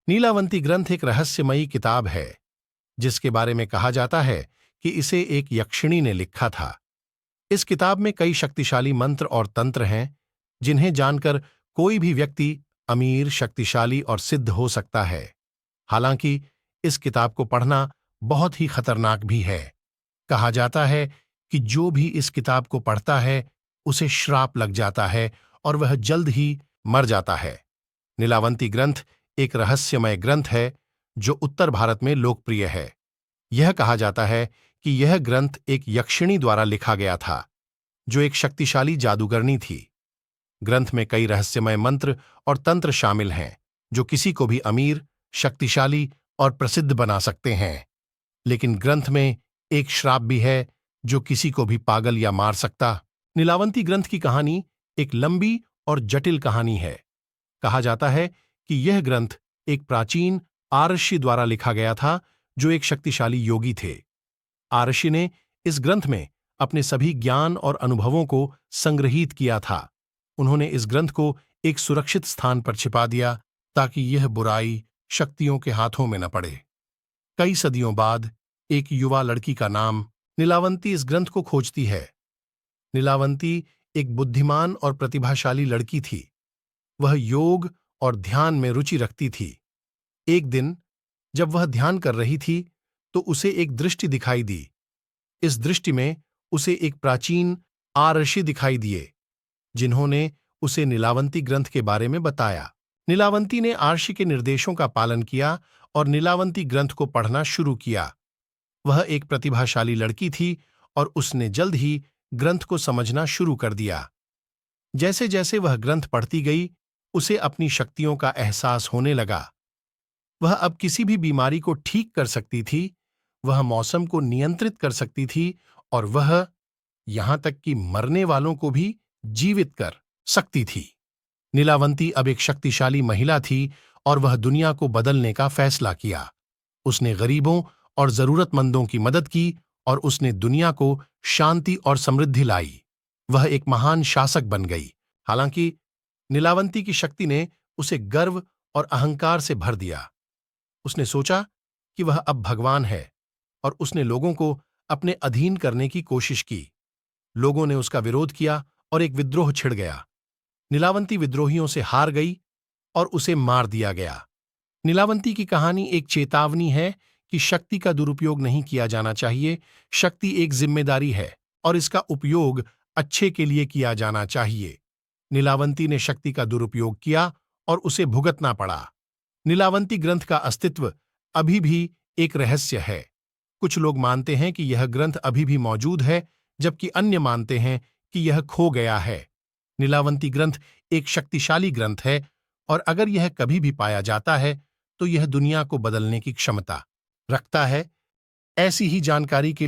नीलावंती ग्रंथ एक रहस्यमयी किताब है जिसके बारे में कहा जाता है कि इसे एक यक्षिणी ने लिखा था। इस किताब में कई शक्तिशाली मंत्र और तंत्र हैं जिन्हें जानकर कोई भी व्यक्ति अमीर, शक्तिशाली और सिद्ध हो सकता है। हालांकि इस किताब को पढ़ना बहुत ही खतरनाक भी है। कहा जाता है कि जो भी इस किताब को पढ़ता है उसे श्राप लग जाता है और वह जल्द ही मर जाता है। नीलावंती ग्रंथ एक रहस्यमय ग्रंथ है जो उत्तर भारत में लोकप्रिय है। यह कहा जाता है कि यह ग्रंथ एक यक्षिणी द्वारा लिखा गया था जो एक शक्तिशाली जादूगरनी थी। ग्रंथ में कई रहस्यमय मंत्र और तंत्र शामिल हैं जो किसी को भी अमीर, शक्तिशाली और प्रसिद्ध बना सकते हैं। लेकिन ग्रंथ में एक श्राप भी है जो किसी को भी पागल या मार सकता। नीलावंती ग्रंथ की कहानी एक लंबी और जटिल कहानी है। कहा जाता है कि यह ग्रंथ एक प्राचीन आर्षि द्वारा लिखा गया था जो एक शक्तिशाली योगी थे। आर्षि ने इस ग्रंथ में अपने सभी ज्ञान और अनुभवों को संग्रहीत किया था। उन्होंने इस ग्रंथ को एक सुरक्षित स्थान पर छिपा दिया ताकि यह बुराई शक्तियों के हाथों में न पड़े। कई सदियों बाद एक युवा लड़की का नाम नीलावंती इस ग्रंथ को खोजती है। नीलावंती एक बुद्धिमान और प्रतिभाशाली लड़की थी। वह योग और ध्यान में रुचि रखती थी। एक दिन जब वह ध्यान कर रही थी तो उसे एक दृष्टि दिखाई दी। इस दृष्टि में उसे एक प्राचीन आर्षि दिखाई दिए जिन्होंने उसे नीलावंती ग्रंथ के बारे में बताया। नीलावंती ने आर्षि के निर्देशों का पालन किया और नीलावंती ग्रंथ को पढ़ना शुरू किया। वह एक प्रतिभाशाली लड़की थी और उसने जल्द ही ग्रंथ को समझना शुरू कर दिया। जैसे जैसे वह ग्रंथ पढ़ती गई उसे अपनी शक्तियों का एहसास होने लगा। वह अब किसी भी बीमारी को ठीक कर सकती थी, वह मौसम को नियंत्रित कर सकती थी और वह यहां तक कि मरने वालों को भी जीवित कर सकती थी। नीलावंती अब एक शक्तिशाली महिला थी और वह दुनिया को बदलने का फैसला किया। उसने गरीबों और जरूरतमंदों की मदद की और उसने दुनिया को शांति और समृद्धि लाई। वह एक महान शासक बन गई। हालांकि नीलावंती की शक्ति ने उसे गर्व और अहंकार से भर दिया। उसने सोचा कि वह अब भगवान है और उसने लोगों को अपने अधीन करने की कोशिश की। लोगों ने उसका विरोध किया और एक विद्रोह छिड़ गया। नीलावंती विद्रोहियों से हार गई और उसे मार दिया गया। नीलावंती की कहानी एक चेतावनी है कि शक्ति का दुरुपयोग नहीं किया जाना चाहिए। शक्ति एक जिम्मेदारी है और इसका उपयोग अच्छे के लिए किया जाना चाहिए। नीलावंती ने शक्ति का दुरुपयोग किया और उसे भुगतना पड़ा। नीलावंती ग्रंथ का अस्तित्व अभी भी एक रहस्य है। कुछ लोग मानते हैं कि यह ग्रंथ अभी भी मौजूद है जबकि अन्य मानते हैं कि यह खो गया है। नीलावंती ग्रंथ एक शक्तिशाली ग्रंथ है और अगर यह कभी भी पाया जाता है तो यह दुनिया को बदलने की क्षमता रखता है। ऐसी ही जानकारी के लिए